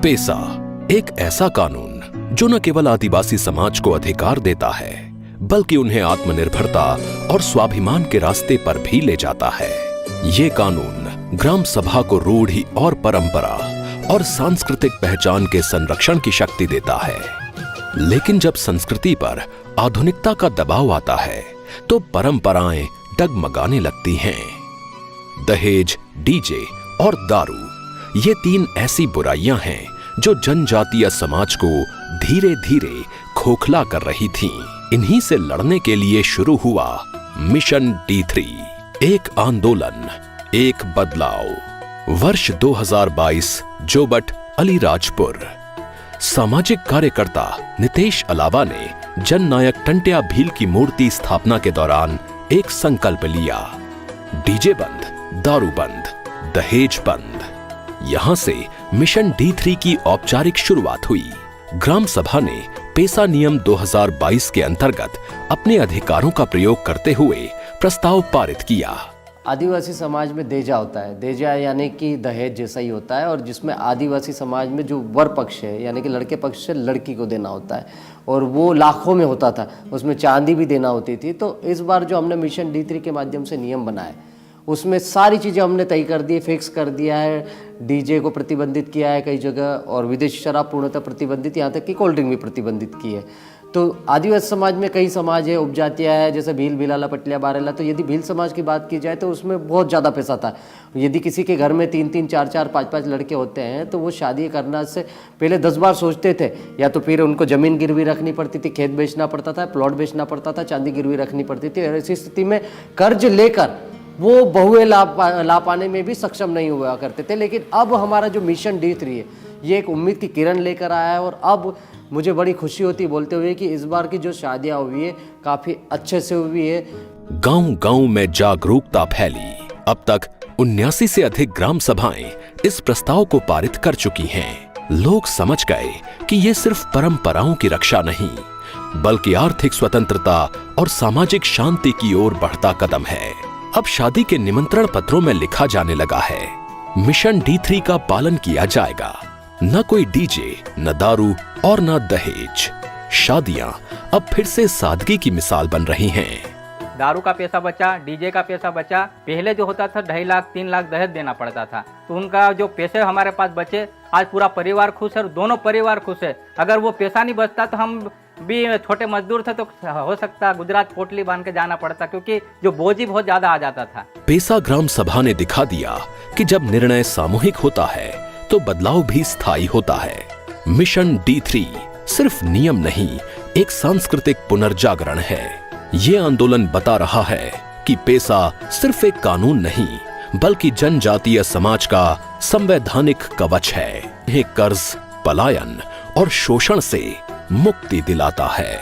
पेसा एक ऐसा कानून जो न केवल आदिवासी समाज को अधिकार देता है बल्कि उन्हें आत्मनिर्भरता और स्वाभिमान के रास्ते पर भी ले जाता है। ये कानून ग्राम सभा को रूढ़ि और परंपरा और सांस्कृतिक पहचान के संरक्षण की शक्ति देता है। लेकिन जब संस्कृति पर आधुनिकता का दबाव आता है तो परंपराएं डगमगाने लगती हैं। दहेज, डीजे और दारू ये तीन ऐसी बुराइयां हैं जो जनजातीय समाज को धीरे धीरे खोखला कर रही थीं। इन्हीं से लड़ने के लिए शुरू हुआ मिशन D3, एक आंदोलन, एक बदलाव। वर्ष 2022, जोबट, अलीराजपुर। सामाजिक कार्यकर्ता नितेश अलावा ने जननायक टंट्या भील की मूर्ति स्थापना के दौरान एक संकल्प लिया, डीजे बंद, दारू बंद, दहेज बंद। यहां से मिशन D3 की औपचारिक शुरुआत हुई। ग्राम सभा ने पेसा नियम 2022 के अंतर्गत अपने अधिकारों का प्रयोग करते हुए प्रस्ताव पारित किया। आदिवासी समाज में देजा होता है। देजा यानी कि दहेज जैसा ही होता है, और जिसमें आदिवासी समाज में जो वर पक्ष है यानी कि लड़के पक्ष से लड़की को देना होता है, और वो लाखों में होता था, उसमें चांदी भी देना होती थी। तो इस बार जो हमने मिशन D3 के माध्यम से नियम बनाए उसमें सारी चीज़ें हमने तय कर दी, फिक्स कर दिया है। डीजे को प्रतिबंधित किया है कई जगह, और विदेशी शराब पूर्णतः प्रतिबंधित, यहाँ तक कि कोल्ड ड्रिंक भी प्रतिबंधित की है। तो आदिवासी समाज में कई समाज है, उपजातियाँ है, जैसे भील, भिलाला, पटलिया, बारेला। तो यदि भील समाज की बात की जाए तो उसमें बहुत ज़्यादा पैसा था। यदि किसी के घर में 3-3, 4-4, 5-5 लड़के होते हैं तो वो शादी करना से पहले 10 बार सोचते थे, या तो फिर उनको ज़मीन गिरवी रखनी पड़ती थी, खेत बेचना पड़ता था, प्लॉट बेचना पड़ता था, चांदी गिरवी रखनी पड़ती थी। और ऐसी स्थिति में कर्ज लेकर वो बहुए ला पाने में भी सक्षम नहीं हुआ करते थे। लेकिन अब हमारा जो मिशन D3 है ये एक उम्मीद की किरण लेकर आया है, और अब मुझे बड़ी खुशी होती है बोलते हुए कि इस बार की जो शादियां हुई है काफी अच्छे से हुई है। गांव-गांव में जागरूकता फैली। अब तक 79 से अधिक ग्राम सभाएं इस प्रस्ताव को पारित कर चुकी हैं। लोग समझ गए कि ये सिर्फ परंपराओं की रक्षा नहीं बल्कि आर्थिक स्वतंत्रता और सामाजिक शांति की ओर बढ़ता कदम है। अब शादी के निमंत्रण पत्रों में लिखा जाने लगा है, मिशन D3 का पालन किया जाएगा। न कोई डीजे, न दारू और न दहेज। शादियां अब फिर से सादगी की मिसाल बन रही हैं। दारू का पैसा बचा, डीजे का पैसा बचा। पहले जो होता था 2.5 लाख 3 लाख दहेज देना पड़ता था, तो उनका जो पैसे हमारे पास बचे, आज पूरा परिवार खुश है और दोनों परिवार खुश है। अगर वो पैसा नहीं बचता तो हम भी छोटे मजदूर थे तो हो सकता गुजरात पोटली बांध के जाना पड़ता, क्योंकि जो बोझ ही बहुत ज्यादा आ जाता था। पेसा ग्राम सभा ने दिखा दिया कि जब निर्णय सामूहिक होता है तो बदलाव भी स्थायी होता है। मिशन D3 सिर्फ नियम नहीं, एक सांस्कृतिक पुनर्जागरण है। ये आंदोलन बता रहा है कि पेसा सिर्फ एक कानून नहीं बल्कि जनजातीय समाज का संवैधानिक कवच है। ये कर्ज, पलायन और शोषण से मुक्ति दिलाता है।